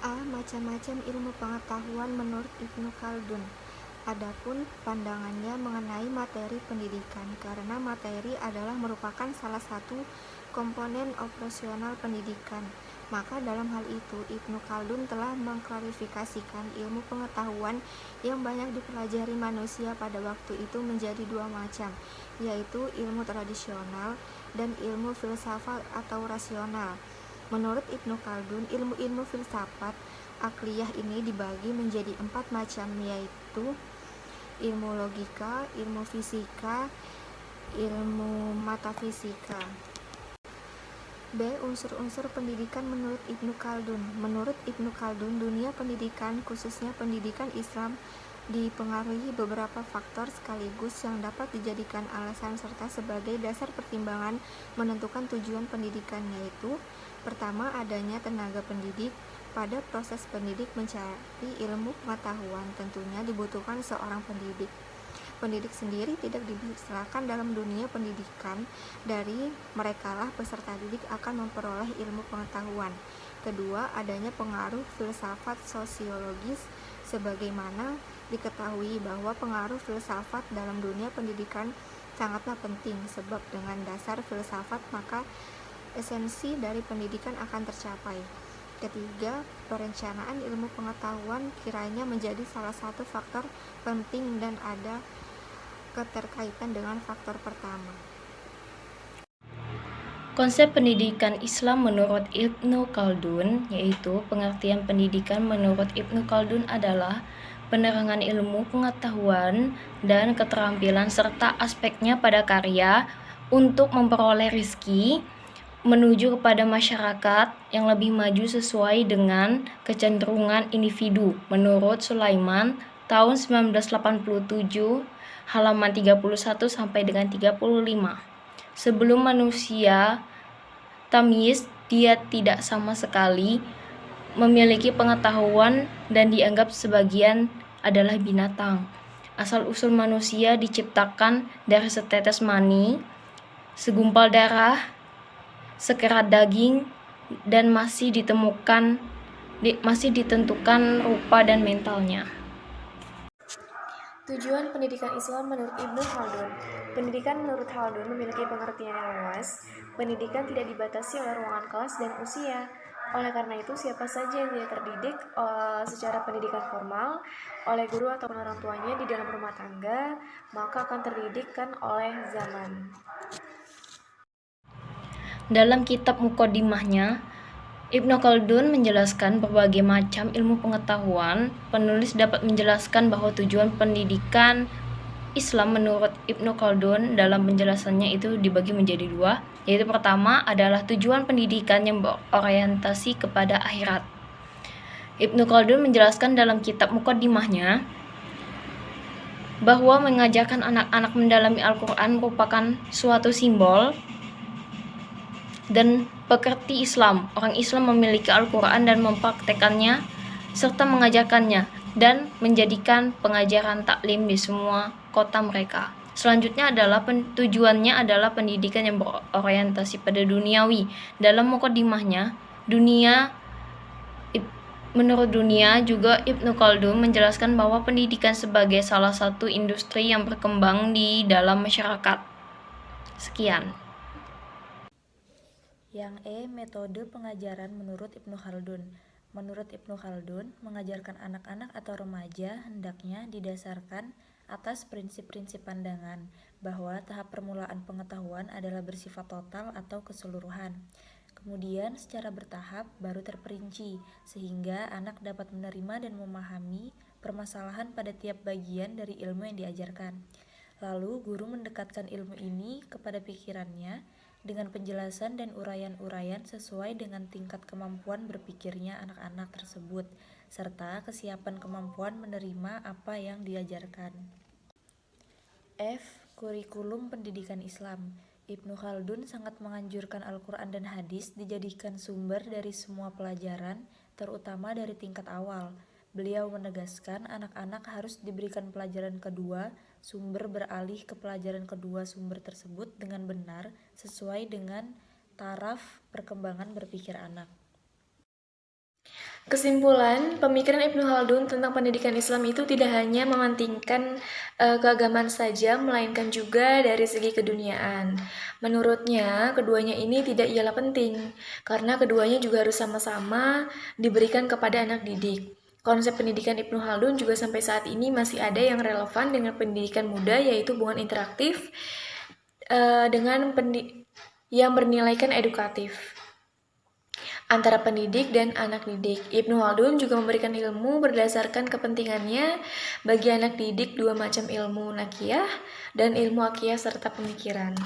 Macam-macam ilmu pengetahuan menurut Ibnu Khaldun. Adapun pandangannya mengenai materi pendidikan, karena materi adalah merupakan salah satu komponen operasional pendidikan. Maka dalam hal itu, Ibnu Khaldun telah mengklarifikasikan ilmu pengetahuan yang banyak dipelajari manusia pada waktu itu menjadi dua macam, yaitu ilmu tradisional dan ilmu filsafat atau rasional. Menurut Ibnu Khaldun, ilmu-ilmu filsafat akliyah ini dibagi menjadi 4 macam, yaitu ilmu logika, ilmu fisika, ilmu metafisika. B. Unsur-unsur pendidikan menurut Ibnu Khaldun. Menurut Ibnu Khaldun, dunia pendidikan, khususnya pendidikan Islam, dipengaruhi beberapa faktor sekaligus yang dapat dijadikan alasan serta sebagai dasar pertimbangan menentukan tujuan pendidikan, yaitu pertama, adanya tenaga pendidik. Pada proses pendidik mencari ilmu pengetahuan, tentunya dibutuhkan seorang pendidik. Pendidik sendiri tidak dipersilakan dalam dunia pendidikan, dari merekalah peserta didik akan memperoleh ilmu pengetahuan. Kedua, adanya pengaruh filsafat sosiologis, sebagaimana diketahui bahwa pengaruh filsafat dalam dunia pendidikan sangatlah penting, sebab dengan dasar filsafat maka esensi dari pendidikan akan tercapai. Ketiga, perencanaan ilmu pengetahuan kiranya menjadi salah satu faktor penting dan ada keterkaitan dengan faktor pertama. Konsep pendidikan Islam menurut Ibnu Khaldun, yaitu pengertian pendidikan menurut Ibnu Khaldun adalah penerangan ilmu pengetahuan dan keterampilan serta aspeknya pada karya untuk memperoleh rizki menuju kepada masyarakat yang lebih maju sesuai dengan kecenderungan individu. Menurut Sulaiman, tahun 1987, halaman 31 sampai dengan 35. Sebelum manusia tamyiz, dia tidak sama sekali memiliki pengetahuan dan dianggap sebagian adalah binatang. Asal-usul manusia diciptakan dari setetes mani, segumpal darah, sekerat daging, dan masih ditentukan rupa dan mentalnya. Tujuan pendidikan Islam menurut Ibnu Khaldun. Pendidikan menurut Khaldun memiliki pengertian yang luas. Pendidikan tidak dibatasi oleh ruangan kelas dan usia. Oleh karena itu, siapa saja yang tidak terdidik secara pendidikan formal oleh guru atau orang tuanya di dalam rumah tangga, maka akan terdidikkan oleh zaman. Dalam kitab Muqaddimahnya, Ibnu Khaldun menjelaskan berbagai macam ilmu pengetahuan. Penulis dapat menjelaskan bahwa tujuan pendidikan Islam menurut Ibnu Khaldun dalam penjelasannya itu dibagi menjadi dua, yaitu pertama adalah tujuan pendidikan yang berorientasi kepada akhirat. Ibnu Khaldun menjelaskan dalam kitab Muqaddimahnya bahwa mengajarkan anak-anak mendalami Al-Quran merupakan suatu simbol dan pekerti Islam. Orang Islam memiliki Al-Quran dan mempraktekannya serta mengajarkannya dan menjadikan pengajaran taklim di semua kota mereka. Selanjutnya adalah tujuannya adalah pendidikan yang berorientasi pada duniawi. Dalam muqaddimahnya, menurut dunia juga Ibnu Khaldun menjelaskan bahwa pendidikan sebagai salah satu industri yang berkembang di dalam masyarakat. Sekian. Yang metode pengajaran menurut Ibnu Khaldun. Menurut Ibnu Khaldun, mengajarkan anak-anak atau remaja hendaknya didasarkan atas prinsip-prinsip pandangan bahwa tahap permulaan pengetahuan adalah bersifat total atau keseluruhan. Kemudian secara bertahap baru terperinci sehingga anak dapat menerima dan memahami permasalahan pada tiap bagian dari ilmu yang diajarkan. Lalu guru mendekatkan ilmu ini kepada pikirannya dengan penjelasan dan uraian-uraian sesuai dengan tingkat kemampuan berpikirnya anak-anak tersebut, serta kesiapan kemampuan menerima apa yang diajarkan. F. Kurikulum pendidikan Islam. Ibnu Khaldun sangat menganjurkan Al-Quran dan hadis dijadikan sumber dari semua pelajaran, terutama dari tingkat awal. Beliau menegaskan anak-anak harus diberikan pelajaran kedua, sumber beralih ke pelajaran kedua sumber tersebut dengan benar sesuai dengan taraf perkembangan berpikir anak. Kesimpulan, pemikiran Ibnu Khaldun tentang pendidikan Islam itu tidak hanya mementingkan keagamaan saja, melainkan juga dari segi keduniaan. Menurutnya, keduanya ini tidak ialah penting, karena keduanya juga harus sama-sama diberikan kepada anak didik. Konsep pendidikan Ibnu Khaldun juga sampai saat ini masih ada yang relevan dengan pendidikan muda, yaitu hubungan interaktif yang bernilaikan edukatif antara pendidik dan anak didik. Ibnu Khaldun juga memberikan ilmu berdasarkan kepentingannya bagi anak didik dua macam ilmu nakiyah dan ilmu akiyah serta pemikiran.